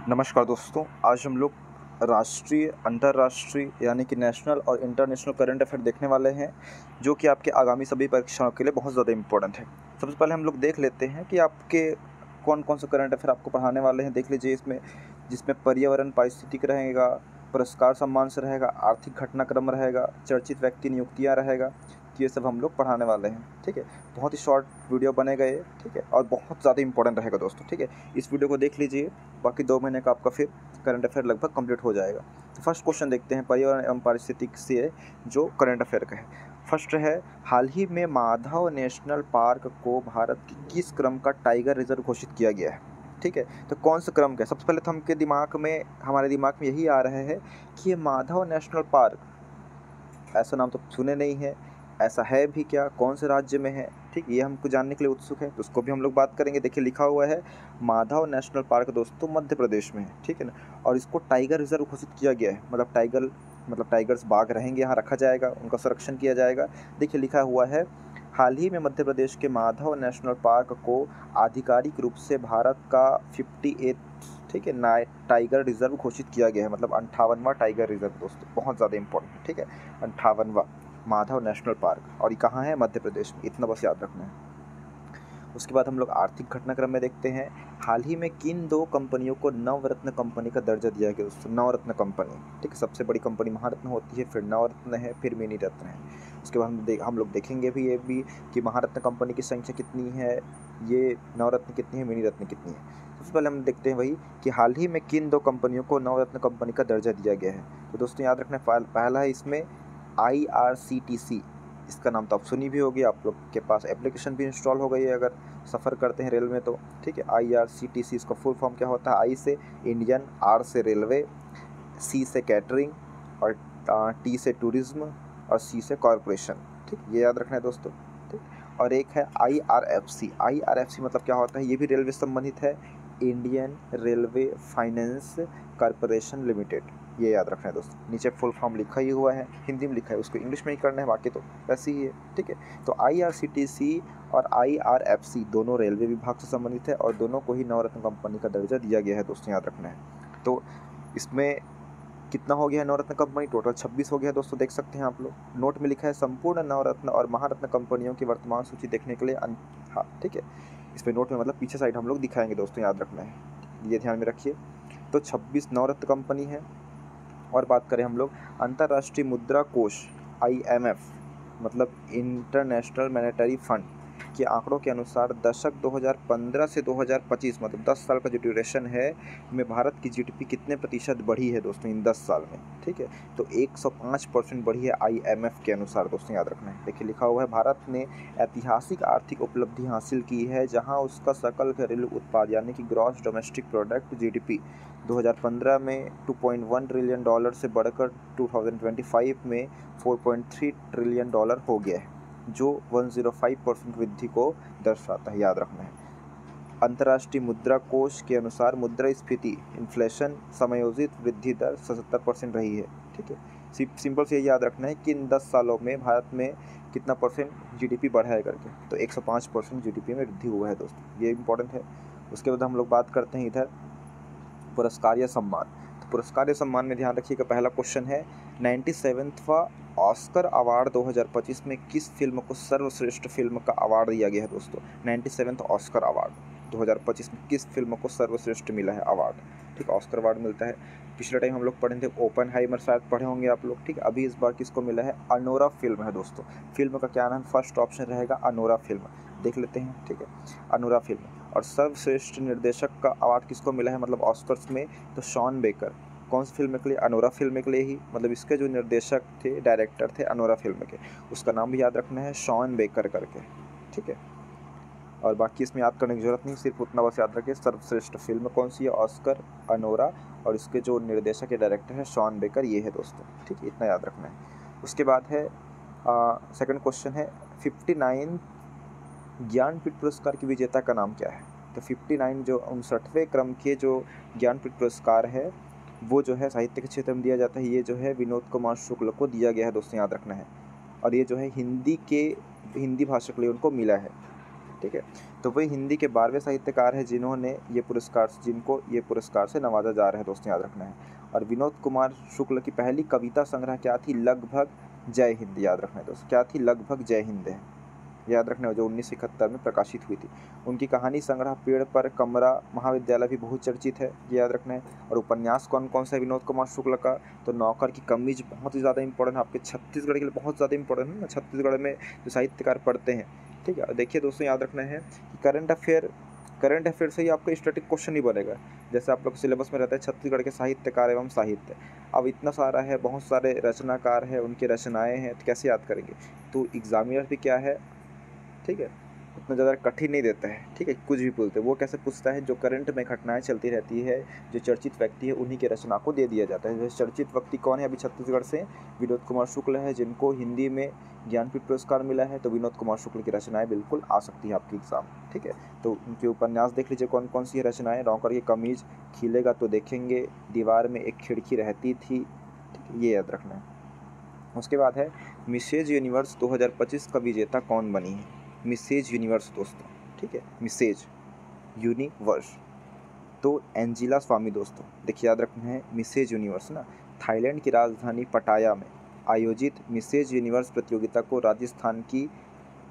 नमस्कार दोस्तों, आज हम लोग राष्ट्रीय, अंतर्राष्ट्रीय यानी कि नेशनल और इंटरनेशनल करंट अफेयर देखने वाले हैं, जो कि आपके आगामी सभी परीक्षाओं के लिए बहुत ज़्यादा इम्पोर्टेंट है। सबसे पहले हम लोग देख लेते हैं कि आपके कौन-कौन से करंट अफेयर आपको पढ़ाने वाले हैं। देख लीजिए इसमें, जिसमें पर्यावरण पारिस्थितिक रहेगा, पुरस्कार सम्मान से रहेगा, आर्थिक घटनाक्रम रहेगा, चर्चित व्यक्ति नियुक्तियाँ रहेगा। तो ये सब हम लोग पढ़ाने वाले हैं, ठीक है। बहुत ही शॉर्ट वीडियो बनेगा ये, ठीक है, और बहुत ज़्यादा इंपॉर्टेंट रहेगा दोस्तों, ठीक है। इस वीडियो को देख लीजिए, बाकी 2 महीने का आपका फिर करंट अफेयर लगभग कंप्लीट हो जाएगा। तो फर्स्ट क्वेश्चन देखते हैं पर्यावरण एवं पारिस्थितिक से, जो करंट अफेयर का है। फर्स्ट है, हाल ही में माधव नेशनल पार्क को भारत की किस क्रम का टाइगर रिजर्व घोषित किया गया है, ठीक है। तो कौन सा क्रम का है? सबसे पहले तो हमारे दिमाग में यही आ रहा है कि ये माधव नेशनल पार्क, ऐसा नाम तो सुने नहीं है, ऐसा है भी क्या, कौन से राज्य में है, ठीक, ये हमको जानने के लिए उत्सुक है, तो उसको भी हम लोग बात करेंगे। देखिए लिखा हुआ है माधव नेशनल पार्क दोस्तों मध्य प्रदेश में है, ठीक है ना। और इसको टाइगर रिजर्व घोषित किया गया है, मतलब टाइगर्स, बाघ रहेंगे यहाँ, रखा जाएगा, उनका संरक्षण किया जाएगा। देखिए लिखा हुआ है, हाल ही में मध्य प्रदेश के माधव नेशनल पार्क को आधिकारिक रूप से भारत का 58, ठीक है, टाइगर रिजर्व घोषित किया गया है, मतलब 58वां टाइगर रिजर्व दोस्तों, बहुत ज़्यादा इंपॉर्टेंट है, ठीक है। 58वां माधव नेशनल पार्क, और ये कहाँ है? मध्य प्रदेश में, इतना बस याद रखना है। उसके बाद हम लोग आर्थिक घटनाक्रम में देखते हैं, हाल ही में किन 2 कंपनियों को नवरत्न कंपनी का दर्जा दिया गया दोस्तों? नवरत्न कंपनी, ठीक है, सबसे बड़ी कंपनी महारत्न होती है, फिर नवरत्न है, फिर मिनी रत्न है। उसके बाद हम लोग देखेंगे भी ये भी कि महारत्न कंपनी की संख्या कितनी है, ये नवरत्न कितनी है, मिनी रत्न कितनी है। सबसे पहले हम देखते हैं वही कि हाल ही में किन 2 कंपनियों को नवरत्न कंपनी का दर्जा दिया गया है। तो दोस्तों याद रखना, पहला है इसमें IRCTC, इसका नाम तो आप सुनी भी होगी, आप लोग के पास एप्लीकेशन भी इंस्टॉल हो गई है अगर सफ़र करते हैं रेल में तो, ठीक है। IRCTC, इसका फुल फॉर्म क्या होता है? आई से इंडियन, आर से रेलवे, सी से कैटरिंग, और टी से टूरिज्म, और सी से कॉरपोरेशन, ठीक, ये याद रखना है दोस्तों, ठीक। और एक है IRFC। IRFC मतलब क्या होता है? ये भी रेलवे संबंधित है, Indian railway finance corporation limited, ये याद रखना है दोस्तों। नीचे फुल फॉर्म लिखा ही हुआ है, हिंदी में लिखा है, उसको इंग्लिश में ही करना है, बाकी तो वैसे ही है, ठीक है। तो IRCTC और IRFC दोनों रेलवे विभाग से संबंधित है, और दोनों को ही नवरत्न कंपनी का दर्जा दिया गया है दोस्तों, याद रखना है। तो इसमें कितना हो गया है नवरत्न कंपनी? टोटल 26 हो गया है दोस्तों, देख सकते हैं आप लोग। नोट में लिखा है संपूर्ण नवरत्न और महारत्न कंपनियों की वर्तमान सूची देखने के लिए हाँ, ठीक है, इस पर नोट में मतलब पीछे साइड हम लोग दिखाएंगे दोस्तों, याद रखना है, ये ध्यान में रखिए। तो 26 नवरत्न कंपनी है। और बात करें हम लोग अंतर्राष्ट्रीय मुद्रा कोष IMF, मतलब इंटरनेशनल मॉनेटरी फंड के आंकड़ों के अनुसार दशक 2015 से 2025, मतलब 10 साल का जो ड्यूरेशन है, में भारत की GDP कितने प्रतिशत बढ़ी है दोस्तों इन 10 साल में, ठीक है। तो 105% बढ़ी है IMF के अनुसार दोस्तों, याद रखना है। देखिए लिखा हुआ है, भारत ने ऐतिहासिक आर्थिक उपलब्धि हासिल की है, जहां उसका सकल घरेलू उत्पाद यानी कि ग्रॉस डोमेस्टिक प्रोडक्ट GDP 2015 में $2.1 ट्रिलियन से बढ़कर 2025 में $4.3 ट्रिलियन हो गया है, जो 105% वृद्धि को दर्शाता है, याद रखना है। अंतर्राष्ट्रीय मुद्रा कोष के अनुसार मुद्रास्फीति इन्फ्लेशन समायोजित वृद्धि दर 77% रही है, ठीक है। सिंपल से ये याद रखना है कि इन 10 सालों में भारत में कितना परसेंट GDP बढ़ा है करके, तो 105% GDP में वृद्धि हुआ है दोस्तों, ये इंपॉर्टेंट है। उसके बाद हम लोग बात करते हैं इधर पुरस्कार या सम्मान। तो पुरस्कार या सम्मान में ध्यान रखिएगा, पहला क्वेश्चन है 97वां ऑस्कर अवार्ड 2025 में किस फिल्म को सर्वश्रेष्ठ फिल्म का अवार्ड दिया गया है दोस्तों? 97वां ऑस्कर अवार्ड 2025 में किस फिल्म को सर्वश्रेष्ठ मिला है अवार्ड, ठीक, ऑस्कर अवार्ड मिलता है। पिछले टाइम हम लोग पढ़े थे ओपेनहाइमर, शायद पढ़े होंगे आप लोग, ठीक। अभी इस बार किसको मिला है? अनोरा फिल्म है दोस्तों। फिल्म का क्या नाम? फर्स्ट ऑप्शन रहेगा अनोरा फिल्म, देख लेते हैं, ठीक है, अनोरा फिल्म। और सर्वश्रेष्ठ निर्देशक का अवार्ड किसको मिला है, मतलब ऑस्कर्स में? तो शॉन बेकर। कौन सी फिल्म के लिए? अनोरा फिल्म के लिए ही, मतलब इसके जो निर्देशक थे, डायरेक्टर थे अनोरा फिल्म के, उसका नाम भी याद रखना है, शॉन बेकर करके, ठीक है। और बाकी इसमें याद करने की जरूरत नहीं, सिर्फ उतना बस याद रखिए, सर्वश्रेष्ठ फिल्म कौन सी है? ऑस्कर अनोरा, और इसके जो निर्देशक या डायरेक्टर है शॉन बेकर, ये है दोस्तों, ठीक है, इतना याद रखना है। उसके बाद है सेकंड क्वेश्चन है 59 ज्ञानपीठ पुरस्कार की विजेता का नाम क्या है? तो 59 जो 59वें क्रम के जो ज्ञानपीठ पुरस्कार है, वो जो है साहित्य के क्षेत्र में दिया जाता है, ये जो है विनोद कुमार शुक्ल को दिया गया है दोस्तों, याद रखना है। और ये जो है हिंदी भाषा के लिए उनको मिला है, ठीक है। तो वही हिंदी के 12वें साहित्यकार हैं जिनको ये पुरस्कार से नवाजा जा रहा है दोस्तों, याद रखना है। और विनोद कुमार शुक्ल की पहली कविता संग्रह क्या थी? लगभग जय हिंद, याद रखना है दोस्तों। क्या थी? लगभग जय हिंद है, याद रखना है, जो 1971 में प्रकाशित हुई थी। उनकी कहानी संग्रह पेड़ पर कमरा महाविद्यालय भी बहुत चर्चित है, ये याद रखना है। और उपन्यास कौन कौन सा है विनोद कुमार शुक्ल का? तो नौकर की कमीज बहुत ही ज़्यादा इंपॉर्टेंट है, आपके छत्तीसगढ़ के लिए बहुत ज़्यादा इंपॉर्टेंट है ना, छत्तीसगढ़ में जो साहित्यकार पढ़ते हैं, ठीक है। देखिए दोस्तों, याद रखना है कि करंट अफेयर से ही आपका स्टैटिक क्वेश्चन ही बनेगा। जैसे आप लोग सिलेबस में रहता है छत्तीसगढ़ के साहित्यकार एवं साहित्य, अब इतना सारा है, बहुत सारे रचनाकार हैं, उनकी रचनाएं हैं, तो कैसे याद करेंगे? तो एग्जामिनर भी क्या है, ठीक है, उतना ज़्यादा कठिन नहीं देता है, ठीक है, कुछ भी पूछते हैं। वो कैसे पूछता है? जो करंट में घटनाएं चलती रहती है, जो चर्चित व्यक्ति है, उन्हीं के रचना को दे दिया जाता है। जो चर्चित व्यक्ति कौन है? अभी छत्तीसगढ़ से विनोद कुमार शुक्ल है, जिनको हिंदी में ज्ञानपीठ पुरस्कार मिला है। तो विनोद कुमार शुक्ल की रचनाएं बिल्कुल आ सकती है आपके एग्जाम, ठीक है। तो उनके उपन्यास देख लीजिए कौन कौन सी रचनाएं। नौकर की कमीज, खिलेगा तो देखेंगे, दीवार में एक खिड़की रहती थी, ठीक है, ये याद रखना है। उसके बाद है मिसेज यूनिवर्स 2025 का विजेता कौन बनी है? मिसेज यूनिवर्स दोस्तों, ठीक है, मिसेज यूनिवर्स, तो एंजिला स्वामी दोस्तों। देखिए याद रखना है मिसेज यूनिवर्स ना, थाईलैंड की राजधानी पटाया में आयोजित मिसेज यूनिवर्स प्रतियोगिता को राजस्थान की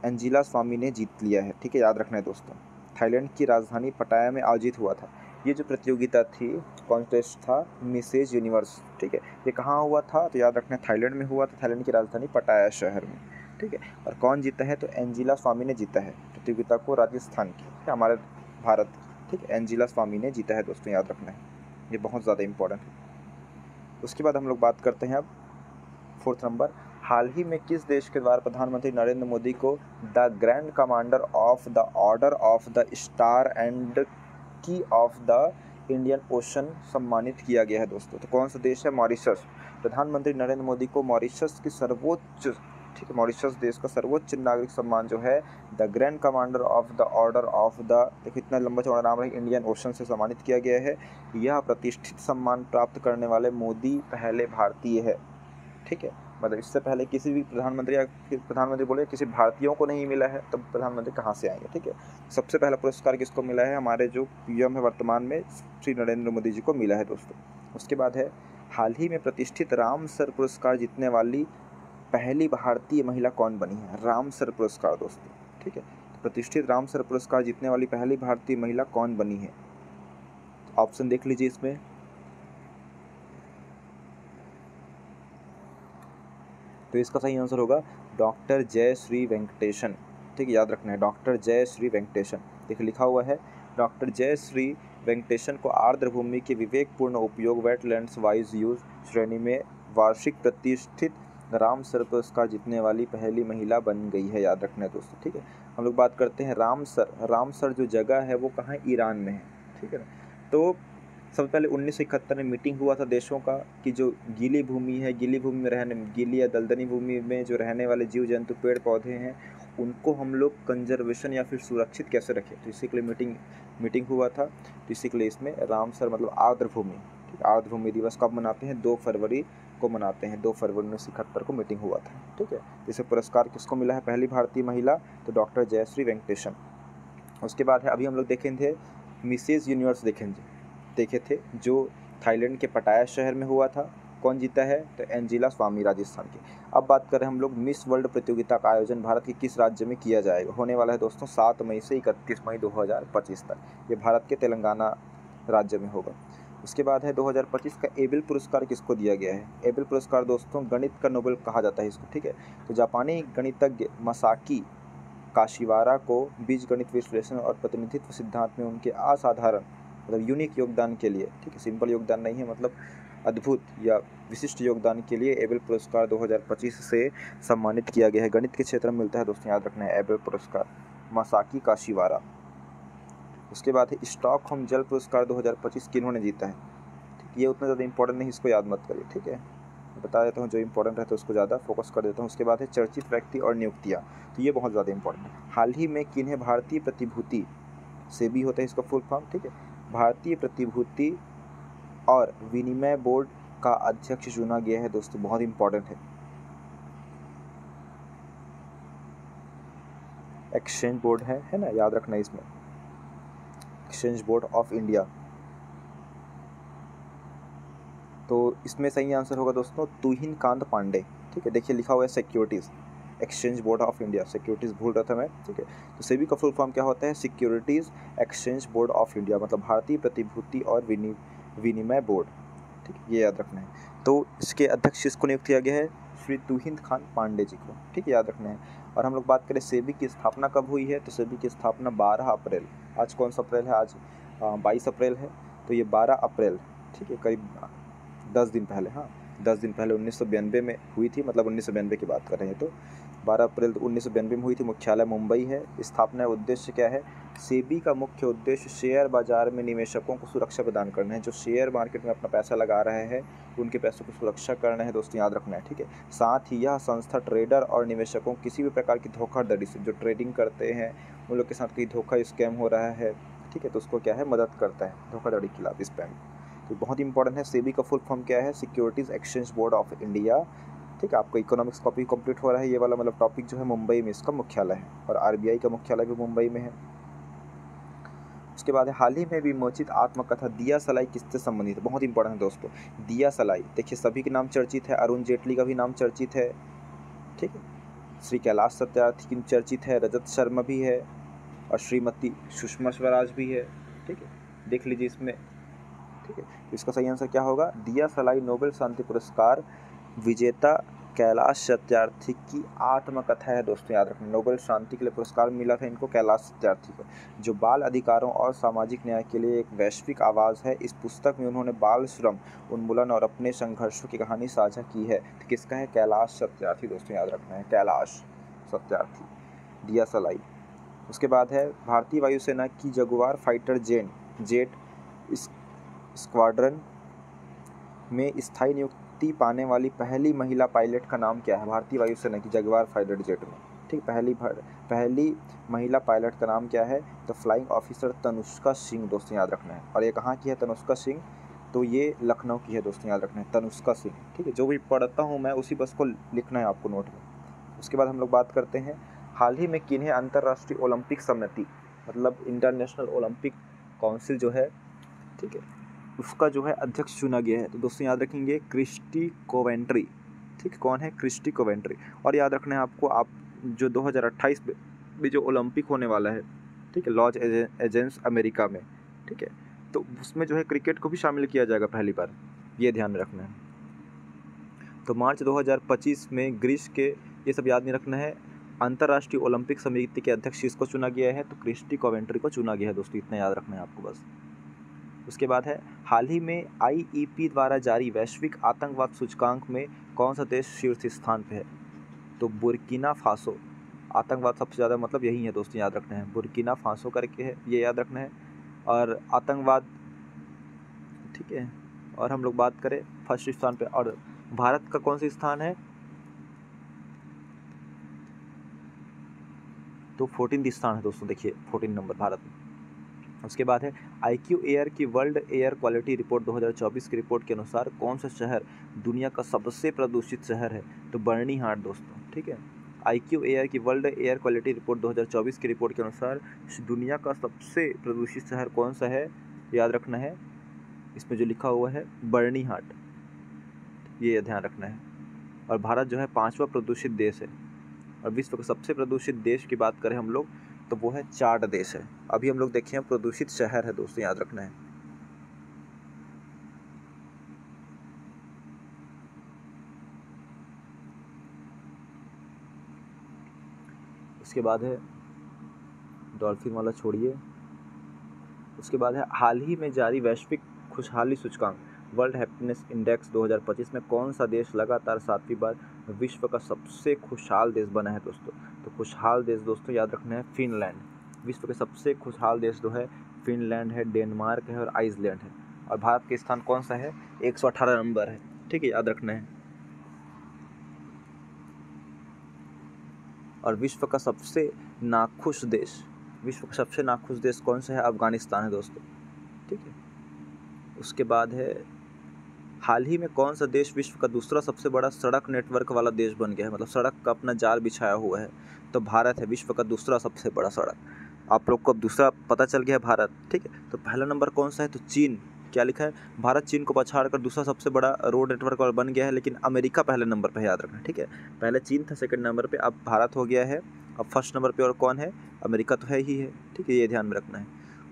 एंजिला स्वामी ने जीत लिया है, ठीक है, याद रखना है दोस्तों। थाईलैंड की राजधानी पटाया में आयोजित हुआ था ये जो प्रतियोगिता थी, कॉन्टेस्ट था मिसेज यूनिवर्स, ठीक है। ये कहाँ हुआ था? तो याद रखना है थाईलैंड में हुआ था, थाईलैंड की राजधानी पटाया शहर में, ठीक है। और कौन जीता है? तो एंजिला स्वामी ने जीता है प्रतियोगिता को, राजस्थान की, हमारे भारत की, ठीक है, एंजिला स्वामी ने जीता है दोस्तों, याद रखना है, ये बहुत ज़्यादा इंपॉर्टेंट है। उसके बाद हम लोग बात करते हैं अब 4th नंबर, हाल ही में किस देश के द्वारा प्रधानमंत्री नरेंद्र मोदी को the grand commander of the order of the star and की ऑफ द इंडियन ओशन सम्मानित किया गया है दोस्तों? तो कौन सा देश है? मॉरिशस। प्रधानमंत्री नरेंद्र मोदी को मॉरिशस की सर्वोच्च, ठीक है, मॉरिशस देश का सर्वोच्च नागरिक सम्मान जो है the grand commander of the order of the, देखो इतना लंबा चौड़ा नाम है, इंडियन ओशन से सम्मानित किया गया है। यह प्रतिष्ठित सम्मान प्राप्त करने वाले मोदी पहले भारतीय है, ठीक है। मतलब इससे पहले किसी भी प्रधानमंत्री बोले किसी भारतीयों को नहीं मिला है, तो प्रधानमंत्री कहाँ से आएंगे, ठीक है। सबसे पहला पुरस्कार किसको मिला है? हमारे जो पीएम है वर्तमान में, श्री नरेंद्र मोदी जी को मिला है दोस्तों। उसके बाद है हाल ही में प्रतिष्ठित रामसर पुरस्कार जीतने वाली पहली भारतीय महिला कौन बनी है? रामसर पुरस्कार दोस्तों, ठीक है, प्रतिष्ठित रामसर पुरस्कार जीतने वाली पहली भारतीय महिला कौन बनी है? ऑप्शन देख लीजिए इसमें, तो इसका सही आंसर होगा डॉक्टर जयश्री वेंकटेशन, ठीक है, याद रखना है डॉक्टर जयश्री वेंकटेशन। देखिए लिखा हुआ है डॉक्टर जयश्री वेंकटेशन को आर्द्र भूमि के विवेकपूर्ण उपयोग वेटलैंड्स वाइज यूज श्रेणी में वार्षिक प्रतिष्ठित रामसर पुरस्कार जीतने वाली पहली महिला बन गई है, याद रखना है दोस्तों, ठीक है। हम लोग बात करते हैं रामसर जो जगह है वो कहाँ है? ईरान में है, ठीक है ना। तो सबसे पहले 1971 में मीटिंग हुआ था देशों का कि जो गीली भूमि है, गीली या दलदली भूमि में जो रहने वाले जीव जंतु पेड़ पौधे हैं, उनको हम लोग कंजर्वेशन या फिर सुरक्षित कैसे रखें, तो इसी के लिए मीटिंग हुआ था। तो इसी के लिए इसमें रामसर मतलब आर्द्र भूमि, ठीक, आर्द्र भूमि दिवस कब मनाते हैं? 2 फरवरी को मनाते हैं, 2 फरवरी 1971 को मीटिंग हुआ था, ठीक है। इसे पुरस्कार किसको मिला है? पहली भारतीय महिला, तो डॉक्टर जयश्री वेंकटेशन। उसके बाद है अभी हम लोग देखेंगे मिसेज यूनिवर्स देखे थे जो थाईलैंड के पटाया शहर में हुआ था। कौन जीता है? तो एंजिला स्वामी, राजस्थान की। अब बात करें हम लोग मिस वर्ल्ड प्रतियोगिता का आयोजन भारत के किस राज्य में किया जाएगा? होने वाला है दोस्तों 7 मई से 31 मई 2025 तक। ये भारत के तेलंगाना राज्य में होगा। उसके बाद है 2025 का एबेल पुरस्कार किसको दिया गया है? एबेल पुरस्कार दोस्तों गणित का नोबेल कहा जाता है इसको, ठीक है। तो जापानी गणितज्ञ मसाकी काशिवारा को बीजगणित विश्लेषण और प्रतिनिधित्व सिद्धांत में उनके असाधारण मतलब यूनिक योगदान के लिए, ठीक है, सिंपल योगदान नहीं है, मतलब अद्भुत या विशिष्ट योगदान के लिए एबेल पुरस्कार 2025 से सम्मानित किया गया है। गणित के क्षेत्र में मिलता है दोस्तों, याद रखना है एबेल पुरस्कार, मसाकी काशिवारा। उसके बाद है स्टॉकहोम जल पुरस्कार 2025 किन्होंने जीता है? ठीक, ये उतना ज़्यादा इंपॉर्टेंट नहीं, इसको याद मत करिए, ठीक है, बता देता हूँ जो इंपॉर्टेंट रहता है उसको ज़्यादा फोकस कर देता हूँ। उसके बाद है चर्चित व्यक्ति और नियुक्तियाँ, तो ये बहुत ज़्यादा इंपॉर्टेंट है। हाल ही में किन्हें भारतीय प्रतिभूति से भी होता है इसका फुल फॉर्म, ठीक है, भारतीय प्रतिभूति और विनिमय बोर्ड का अध्यक्ष चुना गया है दोस्तों, बहुत इंपॉर्टेंट है। एक्सचेंज बोर्ड है ना, याद रखना है इसमें, एक्सचेंज बोर्ड ऑफ इंडिया। तो इसमें सही आंसर होगा दोस्तों तुहिन कांत पांडे। ठीक है, देखिए लिखा हुआ है securities, exchange board of India, securities भूल रहा था मैं। ठीक है, तो सेबी का फुल फॉर्म क्या होता है, securities exchange board of India, मतलब भारतीय प्रतिभूति और विनिमय बोर्ड। ठीक है, ये याद रखना है। तो इसके अध्यक्ष किसको नियुक्त किया गया है, श्री तुहिन खान पांडे जी को। ठीक है, याद रखना है। और हम लोग बात करें सेबी की स्थापना कब हुई है, तो सेबी की स्थापना 12 अप्रैल, आज कौन सा अप्रैल है, आज 22 अप्रैल है, तो ये 12 अप्रैल, ठीक है, करीब 10 दिन पहले, हाँ 10 दिन पहले 1992 में हुई थी, मतलब 1992 की बात कर रहे हैं। तो 12 अप्रैल 1992 में हुई थी। मुख्यालय मुंबई है। स्थापना उद्देश्य क्या है, सेबी का मुख्य उद्देश्य शेयर बाजार में निवेशकों को सुरक्षा प्रदान करना है। जो शेयर मार्केट में अपना पैसा लगा रहे हैं उनके पैसों को सुरक्षा करना है दोस्तों, याद रखना है। ठीक है, साथ ही यह संस्था ट्रेडर और निवेशकों को किसी भी प्रकार की धोखाधड़ी से, जो ट्रेडिंग करते हैं उन लोग के साथ कोई धोखा स्कैम हो रहा है, ठीक है, तो उसको क्या है, मदद करता है धोखाधड़ी के खिलाफ, स्पैम। तो बहुत इंपॉर्टेंट है। सेबी का फुल फॉर्म क्या है, securities exchange board of India. ठीक है, आपका इकोनॉमिक्स कॉपी कंप्लीट हो रहा है, ये वाला मतलब टॉपिक जो है मुंबई में इसका मुख्यालय है, और आरबीआई का मुख्यालय भी मुंबई में है। उसके बाद हाल ही में विमोचित आत्मकथा दिया सलाई किससे संबंधित है, बहुत इंपॉर्टेंट है दोस्तों। दिया सलाई देखिए सभी के नाम चर्चित है, अरुण जेटली का भी नाम चर्चित है, ठीक है, श्री कैलाश सत्यार्थी की चर्चित है, रजत शर्मा भी है, और श्रीमती सुषमा स्वराज भी है। ठीक है, देख लीजिए इसमें। ठीक है, तो इसका सही आंसर क्या होगा, दिया सलाई नोबेल शांति पुरस्कार विजेता कैलाश सत्यार्थी की आत्मकथा है दोस्तों, याद रखना। नोबेल शांति के लिए पुरस्कार मिला था इनको, कैलाश सत्यार्थी को, जो बाल अधिकारों और सामाजिक न्याय के लिए एक वैश्विक आवाज़ है। इस पुस्तक में उन्होंने बाल श्रम उन्मूलन और अपने संघर्षों की कहानी साझा की है। तो किसका है, कैलाश सत्यार्थी दोस्तों, याद रखना है, कैलाश सत्यार्थी, दिया सलाई। उसके बाद है भारतीय वायुसेना की जगुआर फाइटर जेट स्क्वाड्रन में स्थायी नियुक्ति पाने वाली पहली महिला पायलट का नाम क्या है, भारतीय वायुसेना की जगुआर फाइटर जेट में। ठीक, पहली महिला पायलट का नाम क्या है, तो फ्लाइंग ऑफिसर तनुष्का सिंह दोस्तों, याद रखना है। और ये कहाँ की है तनुष्का सिंह, तो ये लखनऊ की है दोस्तों, याद रखना है, तनुष्का सिंह। ठीक है, जो भी पढ़ता हूँ मैं उसी बस को लिखना है आपको नोट में। उसके बाद हम लोग बात करते हैं हाल ही में किन्हें अंतर्राष्ट्रीय ओलंपिक समिति, मतलब इंटरनेशनल ओलंपिक काउंसिल जो है, ठीक है, उसका जो है अध्यक्ष चुना गया है। तो दोस्तों याद रखेंगे क्रिस्टी कोवेंट्री। ठीक, कौन है, क्रिस्टी कोवेंट्री। और याद रखना है आपको, आप जो 2028 में जो ओलंपिक होने वाला है, ठीक है, लॉस एंजेल्स अमेरिका में, ठीक है, तो उसमें जो है क्रिकेट को भी शामिल किया जाएगा पहली बार, ये ध्यान में रखना है। तो मार्च 2025 में ग्रीस के, ये सब याद नहीं रखना है, अंतर्राष्ट्रीय ओलंपिक समिति के अध्यक्ष किसको चुना गया है, तो क्रिस्टी कोवेंट्री को चुना गया है दोस्तों, इतना याद रखना है आपको बस। उसके बाद है हाल ही में आईईपी द्वारा जारी वैश्विक आतंकवाद सूचकांक में कौन सा देश शीर्ष स्थान पे है, तो बुर्किना फासो। आतंकवाद सबसे ज़्यादा मतलब यही है दोस्तों, याद रखना है, बुर्किना फासो करके है, ये याद रखना है। और आतंकवाद, ठीक है, और हम लोग बात करें फर्स्ट स्थान पे, और भारत का कौन सा स्थान है, तो 14 स्थान है दोस्तों, देखिए 14 नंबर भारत में। उसके बाद है IQ एयर की वर्ल्ड एयर क्वालिटी रिपोर्ट 2024 की रिपोर्ट के अनुसार कौन सा शहर दुनिया का सबसे प्रदूषित शहर है, तो बर्निहाट दोस्तों। ठीक है, IQ एयर की वर्ल्ड एयर क्वालिटी रिपोर्ट 2024 की रिपोर्ट के अनुसार दुनिया का सबसे प्रदूषित शहर कौन सा है, याद रखना है, इसमें जो लिखा हुआ है बर्निहाट, ये ध्यान रखना है। और भारत जो है 5वां प्रदूषित देश है। और विश्व के सबसे प्रदूषित देश की बात करें हम लोग, तो वो है चार्ट देश है। अभी हम लोग देखे हैं प्रदूषित शहर है दोस्तों, याद रखना है। उसके बाद है डॉल्फिन वाला छोड़िए। उसके बाद है हाल ही में जारी वैश्विक खुशहाली सूचकांक वर्ल्ड हैप्पीनेस इंडेक्स 2025 में कौन सा देश लगातार 7वीं बार विश्व का सबसे खुशहाल देश बना है दोस्तों, तो खुशहाल देश दोस्तों याद रखना है फिनलैंड। विश्व के सबसे खुशहाल देश जो है फिनलैंड है, डेनमार्क है और आइसलैंड है। और भारत के स्थान कौन सा है, 118 नंबर है। ठीक है, याद रखना है। और विश्व का सबसे नाखुश देश, विश्व का सबसे नाखुश देश कौन सा है, अफगानिस्तान है दोस्तों। ठीक है, उसके बाद है हाल ही में कौन सा देश विश्व का दूसरा सबसे बड़ा सड़क नेटवर्क वाला देश बन गया है, मतलब सड़क का अपना जाल बिछाया हुआ है? तो भारत है विश्व का दूसरा सबसे बड़ा सड़क। आप लोग को अब दूसरा पता चल गया है, भारत। ठीक है, तो पहला नंबर कौन सा है? तो चीन। क्या लिखा है? भारत चीन को पछाड़ कर दूसरा सबसे बड़ा रोड नेटवर्क वाला बन गया है, लेकिन अमेरिका पहले नंबर पर है, याद रखना। ठीक है, पहले चीन था सेकंड नंबर पे, अब भारत हो गया है। अब फर्स्ट नंबर पे और कौन है? अमेरिका तो है ही है। ठीक है, ये ध्यान में रखना है।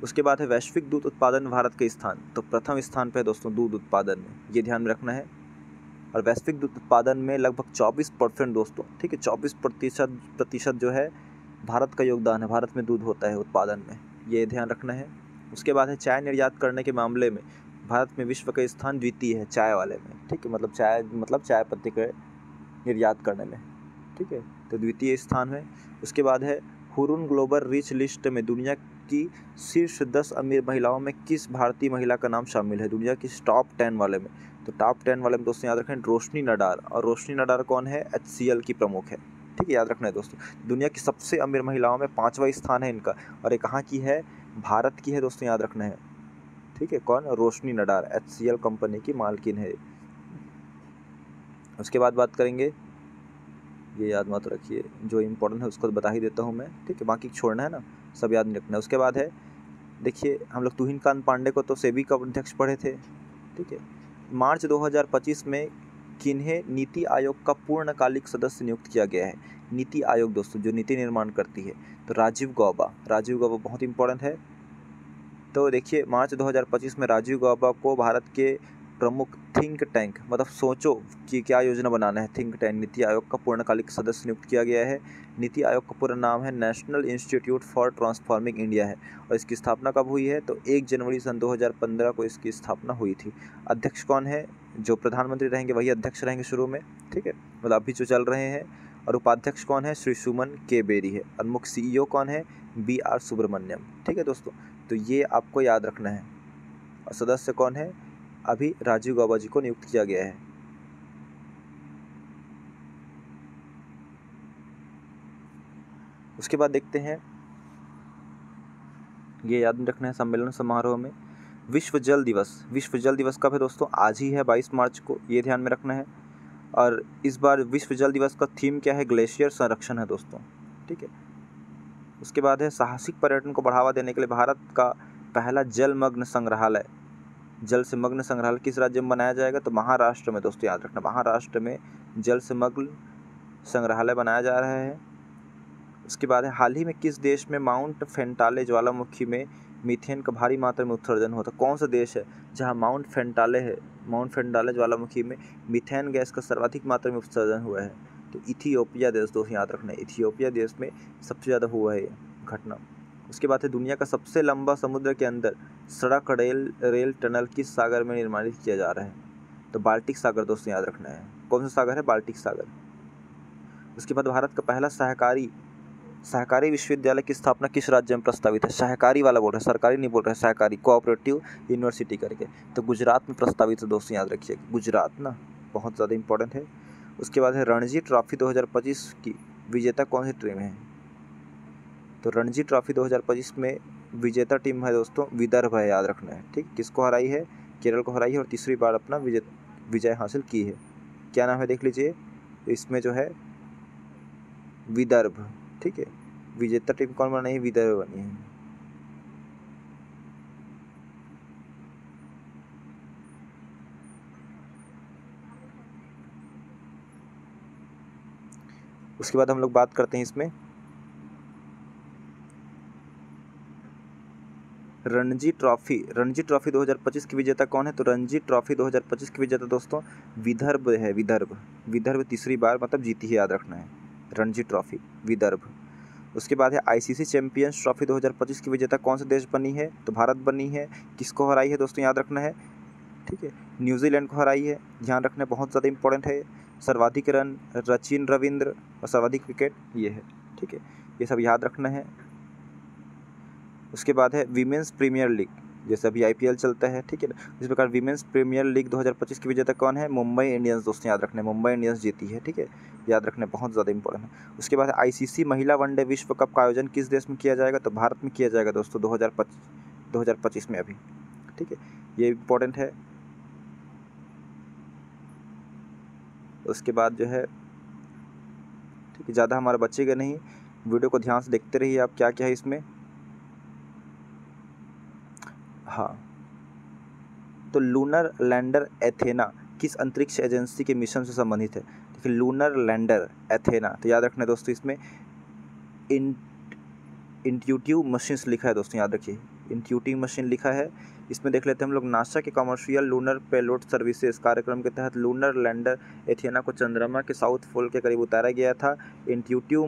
उसके बाद है वैश्विक दूध उत्पादन में भारत के स्थान। तो प्रथम स्थान पे है दोस्तों दूध उत्पादन में, ये ध्यान में रखना है। और वैश्विक दूध उत्पादन में लगभग 24% दोस्तों, ठीक है, 24% जो है भारत का योगदान है, भारत में दूध होता है उत्पादन में, ये ध्यान रखना है। उसके बाद है चाय निर्यात करने के मामले में भारत में विश्व का स्थान द्वितीय है, चाय वाले में। ठीक है, मतलब चाय पत्ती के निर्यात करने में। ठीक है, तो द्वितीय स्थान है। उसके बाद है हुरुन ग्लोबल रिच लिस्ट में दुनिया की शीर्ष 10 अमीर महिलाओं में किस भारतीय महिला का नाम शामिल है? दुनिया की टॉप 10 वाले में, तो टॉप 10 वाले में दोस्तों याद रखें रोशनी नडार। और रोशनी नडार कौन है? HCL की प्रमुख है। ठीक है, याद रखना है दोस्तों। दुनिया की सबसे अमीर महिलाओं में 5वां स्थान है इनका, और ये कहाँ की है? भारत की है दोस्तों, याद रखना है। ठीक है, कौन? रोशनी नडार, HCL कंपनी की मालकिन है। उसके बाद बात करेंगे, ये याद मत रखिए, जो इम्पोर्टेंट है उसको बता ही देता हूँ मैं। ठीक है, बाकी छोड़ना है ना, सब याद नहीं रखना है। उसके बाद है देखिए, हम लोग तुहिनकांत पांडे को तो सेबी का अध्यक्ष पढ़े थे। ठीक है, मार्च 2025 में किन्हें नीति आयोग का पूर्णकालिक सदस्य नियुक्त किया गया है? नीति आयोग दोस्तों जो नीति निर्माण करती है, तो राजीव गौबा। राजीव गौबा बहुत इंपॉर्टेंट है। तो देखिए, मार्च 2025 में राजीव गौबा को भारत के प्रमुख थिंक टैंक, मतलब सोचो कि क्या योजना बनाना है, थिंक टैंक नीति आयोग का पूर्णकालिक सदस्य नियुक्त किया गया है। नीति आयोग का पूरा नाम है national institute for transforming India है, और इसकी स्थापना कब हुई है? तो 1 जनवरी सन 2015 को इसकी स्थापना हुई थी। अध्यक्ष कौन है? जो प्रधानमंत्री रहेंगे वही अध्यक्ष रहेंगे शुरू में। ठीक है, मतलब अभी जो चल रहे हैं। और उपाध्यक्ष कौन है? श्री सुमन के बेरी है। और मुख्य CEO कौन है? BR सुब्रमण्यम। ठीक है दोस्तों, तो ये आपको याद रखना है। और सदस्य कौन है? अभी राजीव गौबा जी को नियुक्त किया गया है। उसके बाद देखते हैं, ये याद रखना है सम्मेलन समारोह में विश्व जल दिवस। विश्व जल दिवस कब है दोस्तों? आज ही है, 22 मार्च को, ये ध्यान में रखना है। और इस बार विश्व जल दिवस का थीम क्या है? ग्लेशियर संरक्षण है दोस्तों। ठीक है, उसके बाद है साहसिक पर्यटन को बढ़ावा देने के लिए भारत का पहला जलमग्न संग्रहालय, जल से मग्न संग्रहालय किस राज्य में बनाया जाएगा? तो महाराष्ट्र में दोस्तों, याद रखना, महाराष्ट्र में जल से मग्न संग्रहालय बनाया जा रहा है। उसके बाद है हाल ही में किस देश में माउंट फेंटाले ज्वालामुखी में मीथेन का भारी मात्रा में उत्सर्जन होता है? कौन सा देश है जहां माउंट फेंटाले है, माउंट फेंटाले ज्वालामुखी में मीथेन गैस का सर्वाधिक मात्रा में उत्सर्जन हुआ है? तो इथियोपिया देश दोस्तों, याद रखना है, इथियोपिया देश में सबसे ज़्यादा हुआ है ये घटना। उसके बाद है दुनिया का सबसे लंबा समुद्र के अंदर सड़क रेल टनल किस सागर में निर्माणित किया जा रहा है? तो बाल्टिक सागर दोस्तों, याद रखना है। कौन सा सागर है? बाल्टिक सागर। उसके बाद भारत का पहला सहकारी विश्वविद्यालय की स्थापना किस राज्य में प्रस्तावित है? सहकारी वाला बोल रहे हैं, सरकारी नहीं बोल रहे हैं, सहकारी कोऑपरेटिव यूनिवर्सिटी करके। तो गुजरात में प्रस्तावित है दोस्तों, याद रखिए, गुजरात ना बहुत ज़्यादा इंपॉर्टेंट है। उसके बाद है रणजी ट्रॉफी 2025 की विजेता कौन सी टीम है? तो रणजी ट्रॉफी 2025 में विजेता टीम है दोस्तों विदर्भ है, याद रखना है। ठीक, किसको हराई है? केरल को हराई है, और तीसरी बार अपना विजय हासिल की है। क्या नाम है देख लीजिए, इसमें जो है विदर्भ। ठीक है, विजेता टीम कौन बनी है? विदर्भ बनी है। उसके बाद हम लोग बात करते हैं इसमें रणजी ट्रॉफी 2025 की विजेता कौन है? तो रणजी ट्रॉफी 2025 की विजेता दोस्तों विदर्भ है, विदर्भ तीसरी बार मतलब जीती है, याद रखना है, रणजी ट्रॉफी विदर्भ। उसके बाद है ICC चैंपियंस ट्रॉफी 2025 की विजेता कौन सा देश बनी है? तो भारत बनी है। किसको हराई है दोस्तों, याद रखना है। ठीक है, न्यूजीलैंड को हराई है, ध्यान रखना, बहुत ज़्यादा इंपॉर्टेंट है। सर्वाधिक रन सचिन रविंद्र, और सर्वाधिक विकेट ये है। ठीक है, ये सब याद रखना है। उसके बाद है वीमेंस प्रीमियर लीग, जैसे अभी IPL चलता है। ठीक है, इस प्रकार वीमेंस प्रीमियर लीग 2025 की विजेता कौन है? मुंबई इंडियंस दोस्तों, याद रखना है, मुंबई इंडियंस जीती है। ठीक है, याद रखना है, बहुत ज़्यादा इंपॉर्टेंट है। उसके बाद ICC महिला वनडे विश्व कप का आयोजन किस देश में किया जाएगा? तो भारत में किया जाएगा दोस्तों 2025 में अभी। ठीक है, ये इंपॉर्टेंट है। उसके बाद जो है ठीक है, ज़्यादा हमारा बचेगा नहीं, वीडियो को ध्यान से देखते रहिए आप क्या क्या है इसमें। हाँ, तो लूनर लैंडर एथेना किस अंतरिक्ष एजेंसी के मिशन से संबंधित है? देखिए लूनर लैंडर एथेना, तो याद रखना दोस्तों इसमें इंट्यूटिव मशीन्स लिखा है दोस्तों, याद रखिए इंट्यूटिव मशीन लिखा है। इसमें देख लेते हैं हम लोग, नासा के कमर्शियल लूनर पेलोड सर्विसेज कार्यक्रम के तहत लूनर लैंडर एथेना को चंद्रमा के साउथ पोल के करीब उतारा गया था। इंट्यूटिव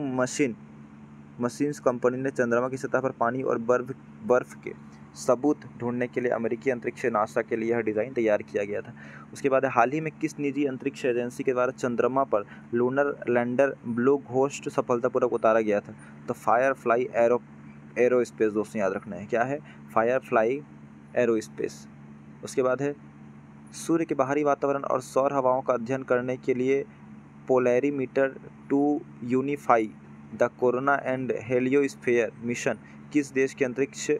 मशीन्स कंपनी ने चंद्रमा की सतह पर पानी और बर्फ के सबूत ढूंढने के लिए अमेरिकी अंतरिक्ष नासा के लिए यह डिज़ाइन तैयार किया गया था। उसके बाद हाल ही में किस निजी अंतरिक्ष एजेंसी के द्वारा चंद्रमा पर लूनर लैंडर ब्लू घोस्ट सफलतापूर्वक उतारा गया था? तो फायरफ्लाई एरोस्पेस दोस्तों, याद रखना है क्या है, फायरफ्लाई एरोस्पेस। उसके बाद है सूर्य के बाहरी वातावरण और सौर हवाओं का अध्ययन करने के लिए polarimeter to unify the corona and heliosphere mission किस देश की अंतरिक्ष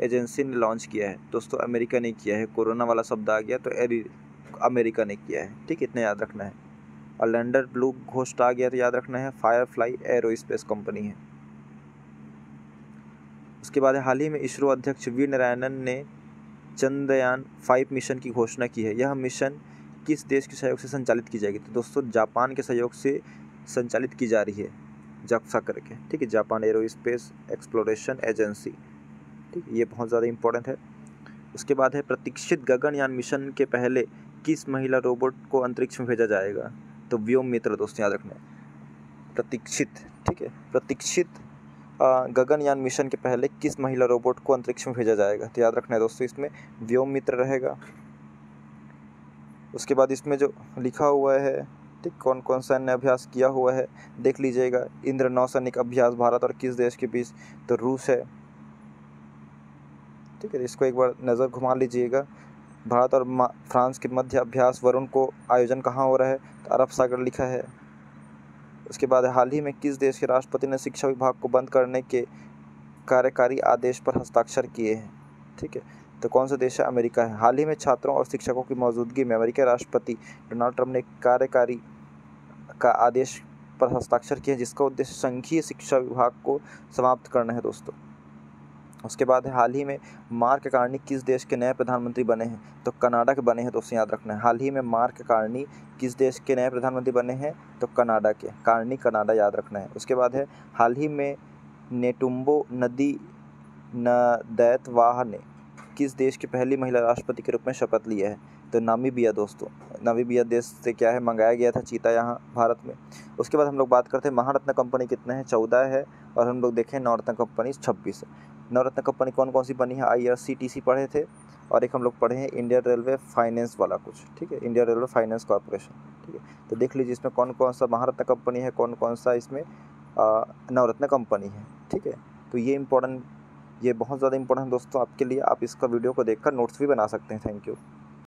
एजेंसी ने लॉन्च किया है? दोस्तों अमेरिका ने किया है, कोरोना वाला शब्द आ गया तो अमेरिका ने किया है, ठीक, इतना याद रखना है। और लैंडर ब्लू घोस्ट आ गया तो याद रखना है फायरफ्लाई एरोस्पेस कंपनी है। उसके बाद हाल ही में इसरो अध्यक्ष वी नारायणन ने चंद्रयान 5 मिशन की घोषणा की है। यह मिशन किस देश के सहयोग से संचालित की जाएगी? तो दोस्तों जापान के सहयोग से संचालित की जा रही है, जाक्सा करके, ठीक है, जापान एरोस्पेस एक्सप्लोरेशन एजेंसी, ठीक है, ये बहुत ज़्यादा इंपॉर्टेंट है। उसके बाद है प्रतीक्षित गगनयान मिशन के पहले किस महिला रोबोट को अंतरिक्ष में भेजा जाएगा? तो व्योम मित्र दोस्तों, याद रखना है प्रतीक्षित, ठीक है, प्रतीक्षित गगनयान मिशन के पहले किस महिला रोबोट को अंतरिक्ष में भेजा जाएगा? तो याद रखना है दोस्तों इसमें व्योम मित्र रहेगा। उसके बाद इसमें जो लिखा हुआ है, ठीक, कौन कौन सा सैन्य अभ्यास किया हुआ है देख लीजिएगा। इंद्र नौसैनिक अभ्यास भारत और किस देश के बीच? तो रूस है, ठीक है, इसको एक बार नज़र घुमा लीजिएगा। भारत और फ्रांस के मध्य अभ्यास वरुण को आयोजन कहाँ हो रहा है? तो अरब सागर लिखा है। उसके बाद हाल ही में किस देश के राष्ट्रपति ने शिक्षा विभाग को बंद करने के कार्यकारी आदेश पर हस्ताक्षर किए हैं? ठीक है, तो कौन सा देश है? अमेरिका है। हाल ही में छात्रों और शिक्षकों की मौजूदगी में अमेरिकी राष्ट्रपति डोनाल्ड ट्रंप ने कार्यकारी का आदेश पर हस्ताक्षर किए, जिसका उद्देश्य संघीय शिक्षा विभाग को समाप्त करना है दोस्तों। उसके बाद हाल ही में मार्क कार्नी किस देश के नए प्रधानमंत्री बने हैं? तो कनाडा के बने हैं दोस्तों, याद रखना है। हाल ही में मार्क कार्नी किस देश के नए प्रधानमंत्री बने हैं? तो कनाडा के, कार्नी कनाडा, याद रखना है। उसके बाद है हाल ही में नेटुम्बो नदी नदैतवाह ने किस देश की पहली महिला राष्ट्रपति के रूप में शपथ लिया है? तो नामीबिया दोस्तों, नामीबिया देश से क्या है, मंगाया गया था चीता यहाँ भारत में। उसके बाद हम लोग बात करते हैं महारत्न कंपनी कितने हैं? 14 है। और हम लोग देखें नवरत्न कंपनी 26 है। नवरत्न कंपनी कौन कौन सी बनी है? IRCTC पढ़े थे, और एक हम लोग पढ़े हैं इंडियन रेलवे फाइनेंस वाला कुछ, ठीक है, इंडियन रेलवे फाइनेंस कॉर्पोरेशन, ठीक है। तो देख लीजिए इसमें कौन कौन सा महारत्न कंपनी है, कौन कौन सा इसमें नवरत्न कंपनी है, ठीक है। तो ये बहुत ज़्यादा इंपॉर्टेंट दोस्तों आपके लिए, आप इसका वीडियो को देखकर नोट्स भी बना सकते हैं। Thank you.